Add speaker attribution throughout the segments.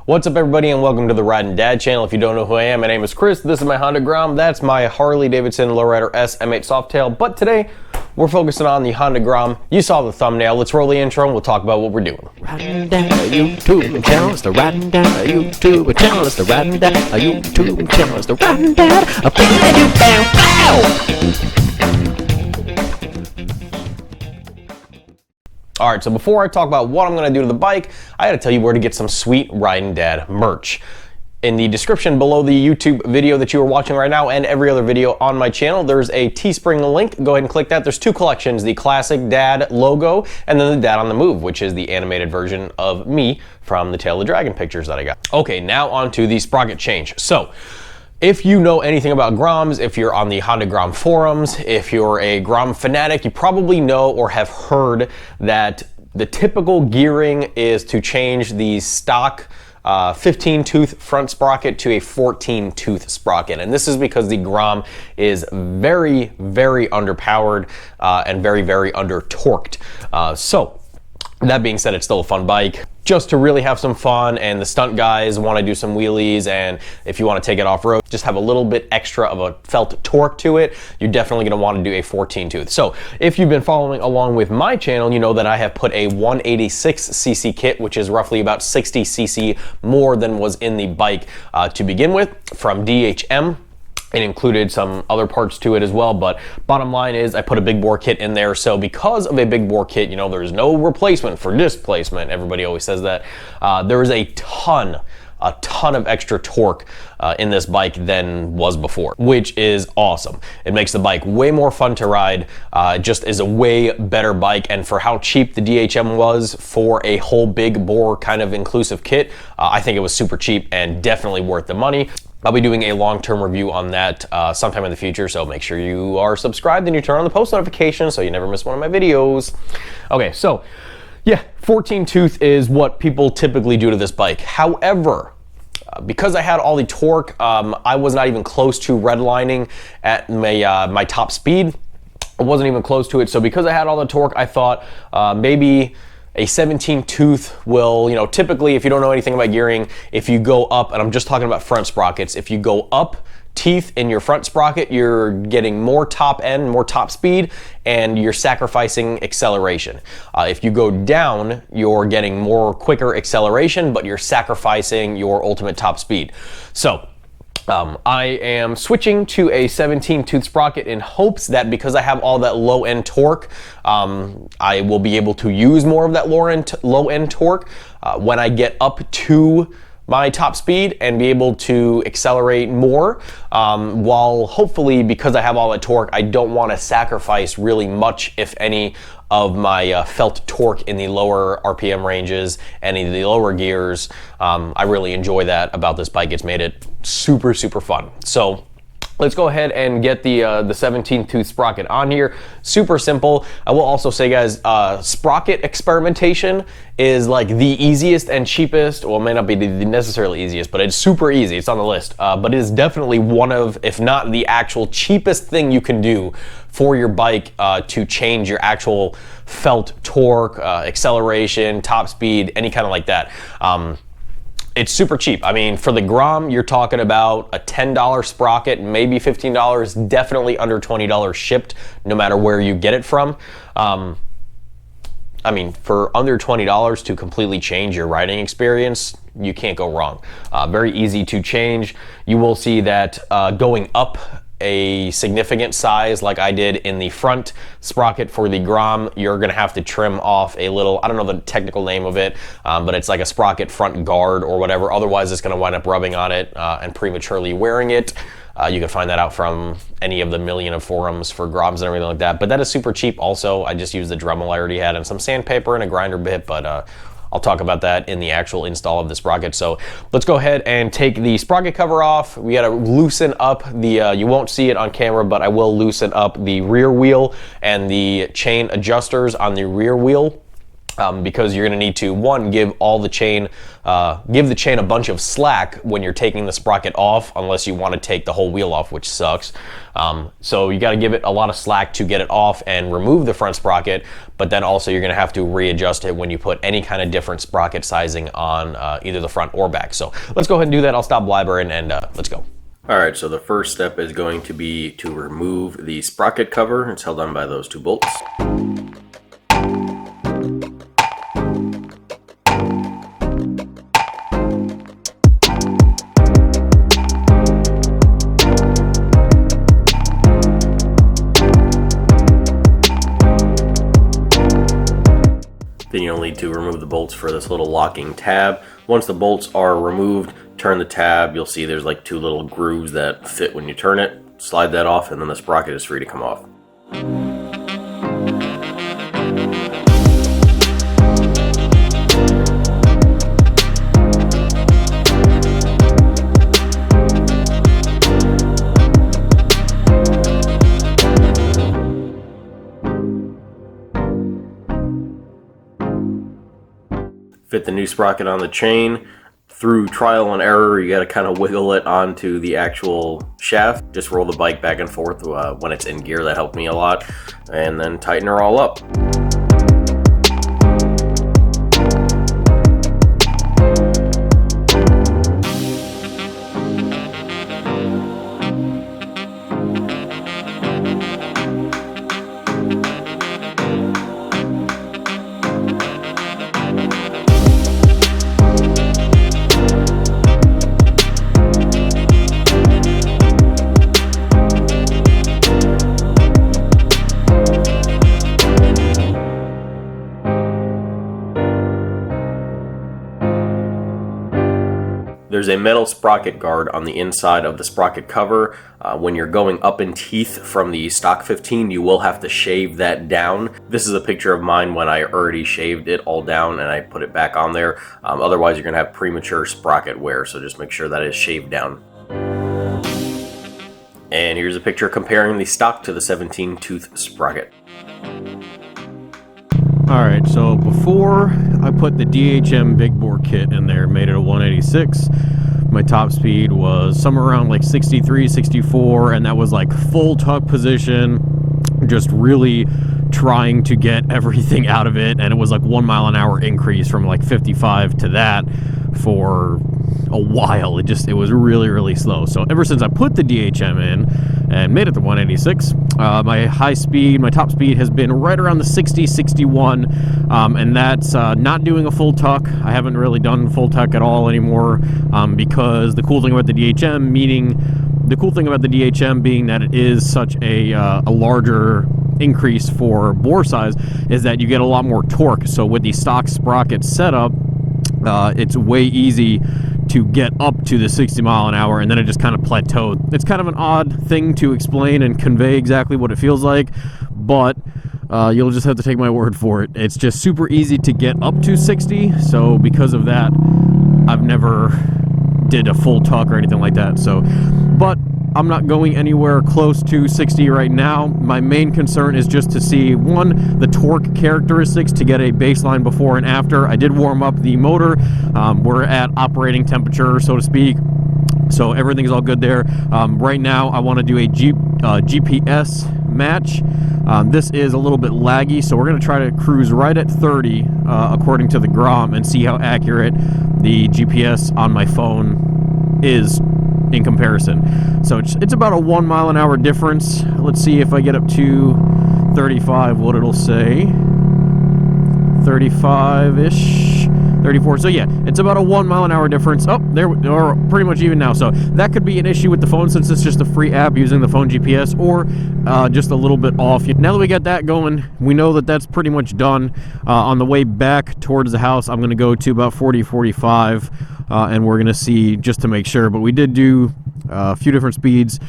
Speaker 1: What's up everybody and welcome to the Riding Dad channel. If you don't know who I am, my name is Chris. This is my Honda Grom. That's my Harley Davidson Lowrider S M8 Softail. But today we're focusing on the Honda Grom. You saw the thumbnail. Let's roll the intro and we'll talk about what we're doing.
Speaker 2: Riding Dad YouTube channel. It's the Riding Dad YouTube channel. It's the Riding Dad YouTube channel. It's the Riding Dad.
Speaker 1: Alright, so before I talk about what I'm going to do to the bike, I gotta tell you where to get some sweet Riding Dad merch. In the description below the YouTube video that you are watching right now and every other video on my channel, there's a Teespring link. Go ahead and click that. There's two collections, the classic Dad logo and then the Dad on the Move, which is the animated version of me from the Tail of the Dragon pictures that I got. Okay, now on to the sprocket change. So, if you know anything about Groms, if you're on the Honda Grom forums, if you're a Grom fanatic, you probably know or have heard that the typical gearing is to change the stock 15-tooth front sprocket to a 14-tooth sprocket. And this is because the Grom is very, very underpowered and very, very under-torqued. So, that being said, it's still a fun bike. Just to really have some fun, and the stunt guys want to do some wheelies, and if you want to take it off-road, just have a little bit extra of a felt torque to it, you're definitely going to want to do a 14-tooth. So if you've been following along with my channel, you know that I have put a 186cc kit, which is roughly about 60cc more than was in the bike to begin with, from DHM. It included some other parts to it as well, but bottom line is I put a big bore kit in there. So because of a big bore kit, you know, there's no replacement for displacement. Everybody always says that. There is a ton of extra torque in this bike than was before, which is awesome. It makes the bike way more fun to ride. It just is a way better bike, and for how cheap the DHM was for a whole big bore kind of inclusive kit, I think it was super cheap and definitely worth the money. I'll be doing a long-term review on that sometime in the future, so make sure you are subscribed and you turn on the post notifications so you never miss one of my videos. Okay, so yeah, 14-tooth is what people typically do to this bike. However, because I had all the torque, I was not even close to redlining at my top speed. I wasn't even close to it, so because I had all the torque, I thought maybe a 17-tooth will, you know, typically, if you don't know anything about gearing, if you go up, and I'm just talking about front sprockets, if you go up teeth in your front sprocket, you're getting more top end, more top speed, and you're sacrificing acceleration. If you go down, you're getting more quicker acceleration, but you're sacrificing your ultimate top speed. So, I am switching to a 17-tooth sprocket in hopes that because I have all that low-end torque, I will be able to use more of that low-end torque when I get up to my top speed and be able to accelerate more, while hopefully, because I have all that torque, I don't want to sacrifice really much, if any, of my felt torque in the lower RPM ranges and in the lower gears. I really enjoy that about this bike. It's made it super, super fun. So let's go ahead and get the 17-tooth sprocket on here. Super simple. I will also say, guys, sprocket experimentation is like the easiest and cheapest. Well, it may not be the necessarily easiest, but it's super easy. It's on the list. But it is definitely one of, if not the actual cheapest thing you can do for your bike to change your actual felt torque, acceleration, top speed, any kind of like that. It's super cheap. I mean, for the Grom, you're talking about a $10 sprocket, maybe $15, definitely under $20 shipped, no matter where you get it from. I mean, for under $20 to completely change your riding experience, you can't go wrong. Very easy to change. You will see that going up a significant size like I did in the front sprocket for the Grom, you're gonna have to trim off a little, I don't know the technical name of it, but it's like a sprocket front guard or whatever. Otherwise it's gonna wind up rubbing on it and prematurely wearing it. You can find that out from any of the million of forums for Groms and everything like that, but that is super cheap also. I just used the Dremel I already had and some sandpaper and a grinder bit, but I'll talk about that in the actual install of the sprocket. So let's go ahead and take the sprocket cover off. We gotta loosen up the, you won't see it on camera, but I will loosen up the rear wheel and the chain adjusters on the rear wheel. because you're going to need to, one, give the chain a bunch of slack when you're taking the sprocket off, unless you want to take the whole wheel off, which sucks. So you got to give it a lot of slack to get it off and remove the front sprocket, but then also you're going to have to readjust it when you put any kind of different sprocket sizing on either the front or back. So let's go ahead and do that. I'll stop blabbering and let's go. Alright, so the first step is going to be to remove the sprocket cover. It's held on by those two bolts. Then you'll need to remove the bolts for this little locking tab. Once the bolts are removed, turn the tab. You'll see there's like two little grooves that fit when you turn it. Slide that off and then the sprocket is free to come off. Fit the new sprocket on the chain. Through trial and error, you got to kind of wiggle it onto the actual shaft. Just roll the bike back and forth when it's in gear. That helped me a lot. And then tighten her all up. There's a metal sprocket guard on the inside of the sprocket cover. When you're going up in teeth from the stock 15, you will have to shave that down. This is a picture of mine when I already shaved it all down and I put it back on there. Otherwise, you're going to have premature sprocket wear, so just make sure that is shaved down. And here's a picture comparing the stock to the 17-tooth sprocket.
Speaker 3: Alright, so before I put the DHM Big Bore kit in there, made it a 186, my top speed was somewhere around like 63, 64, and that was like full tuck position, just really trying to get everything out of it, and it was like 1 mile an hour increase from like 55 to that for a while. It was really slow. So ever since I put the DHM in and made it to 186, my top speed has been right around the 60, 61, and that's not doing a full tuck. I haven't really done full tuck at all anymore, because the cool thing about the DHM being that it is such a larger increase for bore size, is that you get a lot more torque. So with the stock sprocket setup, it's way easy to get up to the 60 mile an hour, and then it just kind of plateaued. It's kind of an odd thing to explain and convey exactly what it feels like, but you'll just have to take my word for it. It's just super easy to get up to 60, so because of that, I've never did a full tuck or anything like that. So, but I'm not going anywhere close to 60 right now. My main concern is just to see, one, the torque characteristics to get a baseline before and after. I did warm up the motor. We're at operating temperature, so to speak. So everything's all good there. Right now, I want to do a GPS match. This is a little bit laggy, so we're going to try to cruise right at 30 according to the Grom and see how accurate the GPS on my phone is in comparison. So it's about a 1 mile an hour difference. Let's see if I get up to 35 what it'll say. 35-ish, 34. So yeah, it's about a 1 mile an hour difference. Oh, there we're pretty much even now. So that could be an issue with the phone since it's just a free app using the phone GPS, or just a little bit off. Now that we got that going, we know that that's pretty much done. On the way back towards the house, I'm going to go to about 40, 45, and we're going to see just to make sure. But we did do a few different speeds.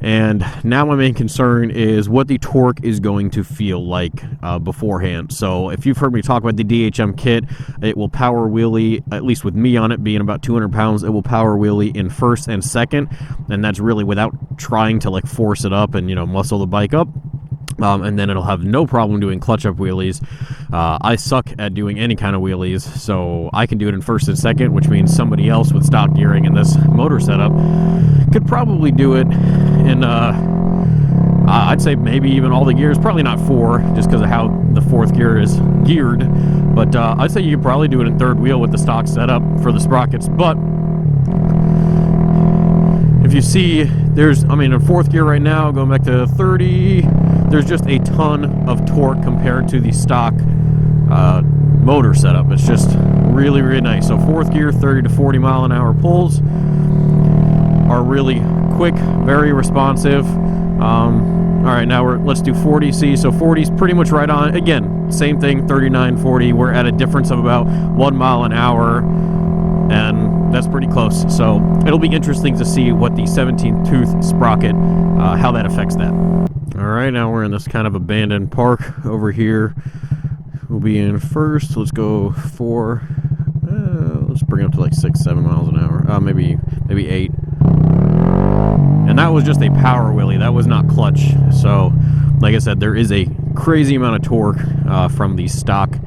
Speaker 3: And now my main concern is what the torque is going to feel like beforehand. So if you've heard me talk about the DHM kit, it will power wheelie, at least with me on it being about 200 pounds, it will power wheelie in first and second. And that's really without trying to like force it up and, you know, muscle the bike up. and then it'll have no problem doing clutch up wheelies. I suck at doing any kind of wheelies, so I can do it in first and second, which means somebody else with stock gearing in this motor setup could probably do it in, I'd say maybe even all the gears. Probably not 4, just because of how the 4th gear is geared, but I'd say you could probably do it in third wheel with the stock setup for the sprockets. But if you see, there's, I mean, in 4th gear right now, going back to 30, there's just a ton of torque compared to the stock motor setup. It's just really, really nice. So 4th gear, 30 to 40 mile an hour pulls are really quick, very responsive. All right, now let's do 40C. So 40 is pretty much right on. Again, same thing, 39, 40. We're at a difference of about 1 mile an hour, and that's pretty close. So it'll be interesting to see what the 17th tooth sprocket, how that affects that. All right, now we're in this kind of abandoned park over here. We'll be in first. Let's go 4. Let's bring it up to like 6, 7 miles an hour. Maybe 8. And that was just a power wheelie. That was not clutch. So, like I said, there is a crazy amount of torque from the stock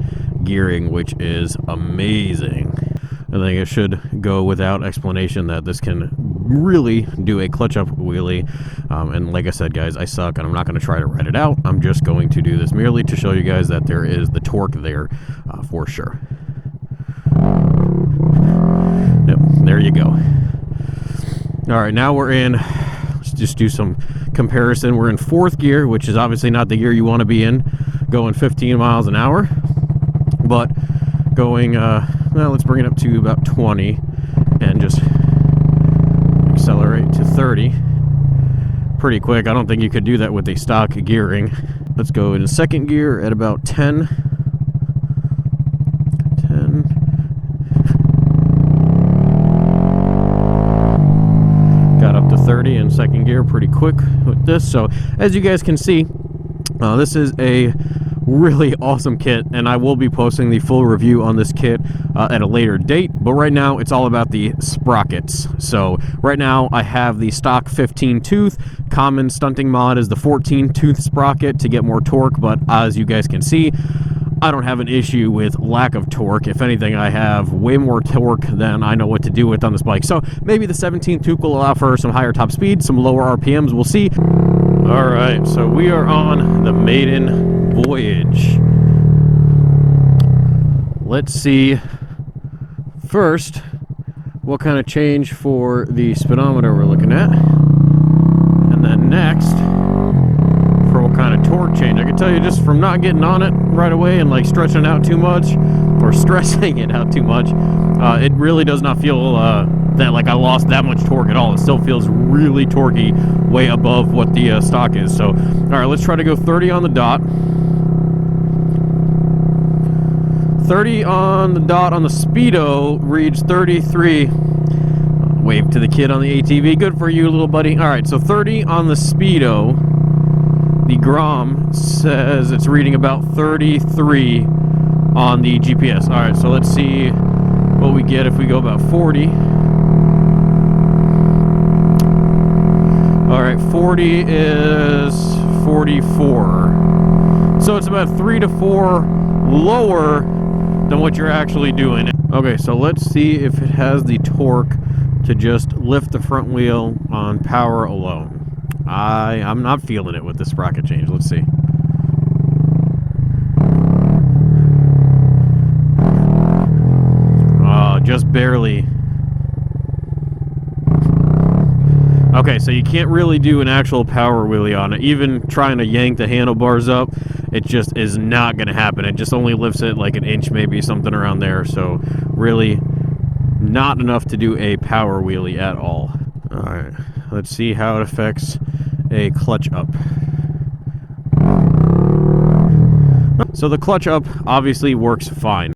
Speaker 3: gearing, which is amazing. I think it should go without explanation that this can really do a clutch up wheelie. And like I said, guys, I suck, and I'm not going to try to write it out. I'm just going to do this merely to show you guys that there is the torque there for sure. Yep, there you go. All right, now we're in, let's just do some comparison. We're in 4th gear, which is obviously not the gear you want to be in, going 15 miles an hour, but going, well, let's bring it up to about 20 and just accelerate to 30 pretty quick. I don't think you could do that with a stock gearing. Let's go into 2nd gear at about 10. Got up to 30 in 2nd gear pretty quick with this. So as you guys can see, this is a really awesome kit, and I will be posting the full review on this kit at a later date. But right now it's all about the sprockets. So right now I have the stock 15 tooth. Common stunting mod is the 14 tooth sprocket to get more torque, but as you guys can see, I don't have an issue with lack of torque. If anything, I have way more torque than I know what to do with on this bike. So maybe the 17 tooth will allow for some higher top speed, some lower RPMs, we'll see. All right, so we are on the maiden voyage. Let's see first what kind of change for the speedometer we're looking at, and then next for what kind of torque change. I can tell you just from not getting on it right away and like stretching it out too much or stressing it out too much, it really does not feel that like I lost that much torque at all. It still feels really torquey, way above what the stock is. So all right, let's try to go 30 on the dot. 30 on the dot on the speedo reads 33. Wave to the kid on the ATV. Good for you, little buddy. All right, so 30 on the speedo. The Grom says it's reading about 33 on the GPS. All right, so let's see what we get if we go about 40. All right, 40 is 44. So it's about 3 to 4 lower than what you're actually doing. Okay, so let's see if it has the torque to just lift the front wheel on power alone. I'm not feeling it with the sprocket change. Let's see. Just barely. Okay, so you can't really do an actual power wheelie on it. Even trying to yank the handlebars up, it just is not going to happen. It just only lifts it like an inch, maybe something around there. So really not enough to do a power wheelie at all. All right, let's see how it affects a clutch up. So the clutch up obviously works fine.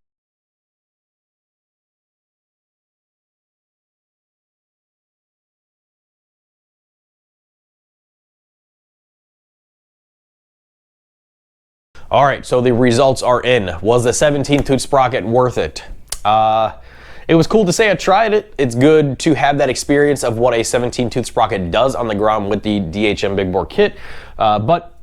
Speaker 1: All right, so the results are in. Was the 17 tooth sprocket worth it? It was cool to say I tried it. It's good to have that experience of what a 17 tooth sprocket does on the Grom with the DHM Big Bore kit. But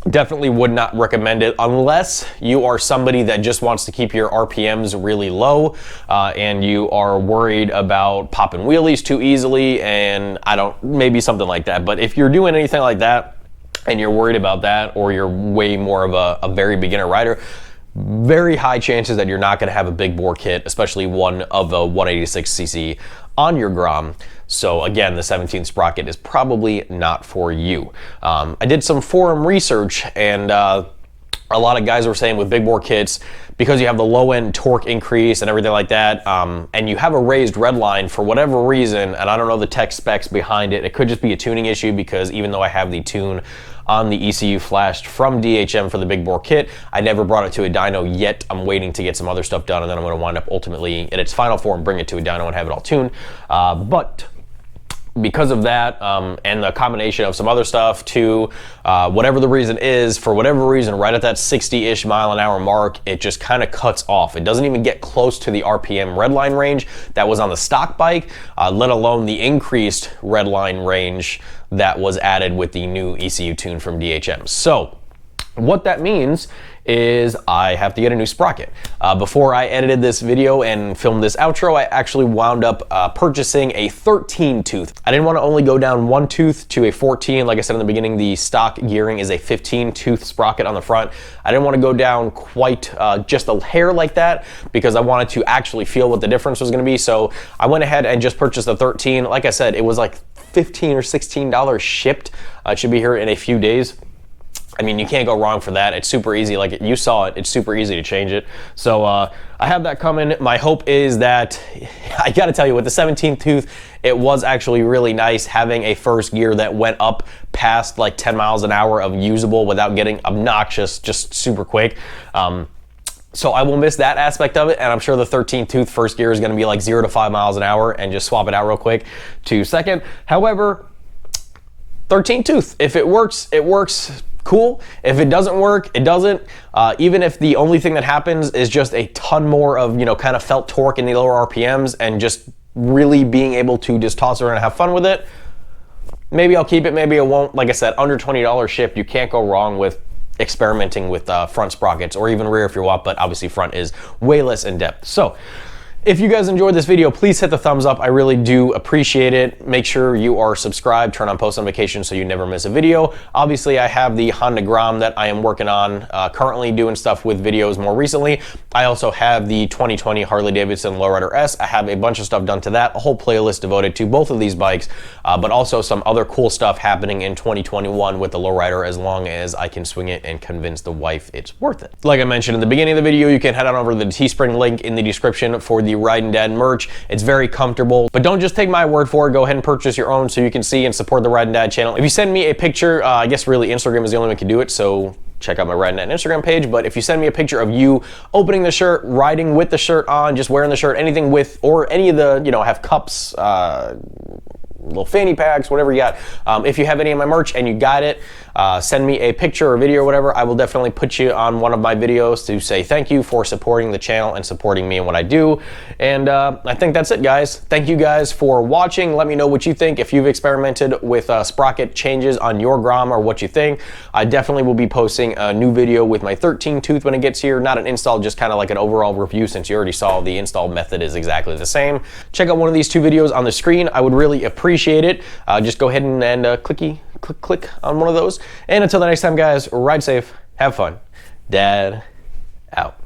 Speaker 1: Definitely would not recommend it unless you are somebody that just wants to keep your RPMs really low and you are worried about popping wheelies too easily, and maybe something like that. But if you're doing anything like that and you're worried about that, or you're way more of a very beginner rider, very high chances that you're not going to have a big bore kit, especially one of a 186cc on your Grom. So again, the 17 sprocket is probably not for you. I did some forum research, and a lot of guys were saying with big bore kits, because you have the low end torque increase and everything like that, and you have a raised red line for whatever reason, and I don't know the tech specs behind it. It could just be a tuning issue, because even though I have the tune on the ECU flashed from DHM for the big bore kit, I never brought it to a dyno yet. I'm waiting to get some other stuff done, and then I'm going to wind up ultimately in its final form bring it to a dyno and have it all tuned. But because of that, and the combination of some other stuff too, whatever the reason is, for whatever reason, right at that 60-ish mile an hour mark, it just kind of cuts off. It doesn't even get close to the RPM redline range that was on the stock bike, let alone the increased redline range that was added with the new ECU tune from DHM. So what that means is I have to get a new sprocket. Before I edited this video and filmed this outro, I actually wound up purchasing a 13 tooth. I didn't want to only go down one tooth to a 14. Like I said in the beginning, the stock gearing is a 15 tooth sprocket on the front. I didn't want to go down quite just a hair like that, because I wanted to actually feel what the difference was going to be. So I went ahead and just purchased the 13. Like I said, it was like $15 or $16 shipped. It should be here in a few days. I mean, you can't go wrong for that. It's super easy. Like you saw it, it's super easy to change it. So I have that coming. My hope is that, I gotta tell you, with the 17th tooth, it was actually really nice having a first gear that went up past like 10 miles an hour of usable without getting obnoxious, just super quick. So I will miss that aspect of it, and I'm sure the 13th tooth first gear is gonna be like 0 to 5 miles an hour, and just swap it out real quick to second. However, 13th tooth, if it works, it works. Cool. If it doesn't work, it doesn't. Even if the only thing that happens is just a ton more of, kind of felt torque in the lower RPMs, and just really being able to just toss it around and have fun with it, maybe I'll keep it, maybe I won't. Like I said, under $20 shipped, you can't go wrong with experimenting with front sprockets, or even rear if you want, but obviously front is way less in depth. So if you guys enjoyed this video, please hit the thumbs up. I really do appreciate it. Make sure you are subscribed, turn on post notifications so you never miss a video. Obviously, I have the Honda Grom that I am working on, currently doing stuff with videos more recently. I also have the 2020 Harley Davidson Lowrider S. I have a bunch of stuff done to that, a whole playlist devoted to both of these bikes, but also some other cool stuff happening in 2021 with the Lowrider, as long as I can swing it and convince the wife it's worth it. Like I mentioned in the beginning of the video, you can head on over to the Teespring link in the description for the Riding Dad merch. It's very comfortable, but don't just take my word for it. Go ahead and purchase your own so you can see and support the Riding Dad channel. If you send me a picture, I guess really Instagram is the only way to do it, so check out my Riding Dad Instagram page. But if you send me a picture of you opening the shirt, riding with the shirt on, just wearing the shirt, anything with, or any of the, have cups, little fanny packs, whatever you got. If you have any of my merch and you got it, send me a picture or video or whatever. I will definitely put you on one of my videos to say thank you for supporting the channel and supporting me and what I do. And I think that's it, guys. Thank you guys for watching. Let me know what you think, if you've experimented with sprocket changes on your Grom, or what you think. I definitely will be posting a new video with my 13 tooth when it gets here. Not an install, just kind of like an overall review, since you already saw the install method is exactly the same. Check out one of these two videos on the screen. I would really appreciate it. Just go ahead and click on one of those. And until the next time, guys, ride safe, have fun. Dad out.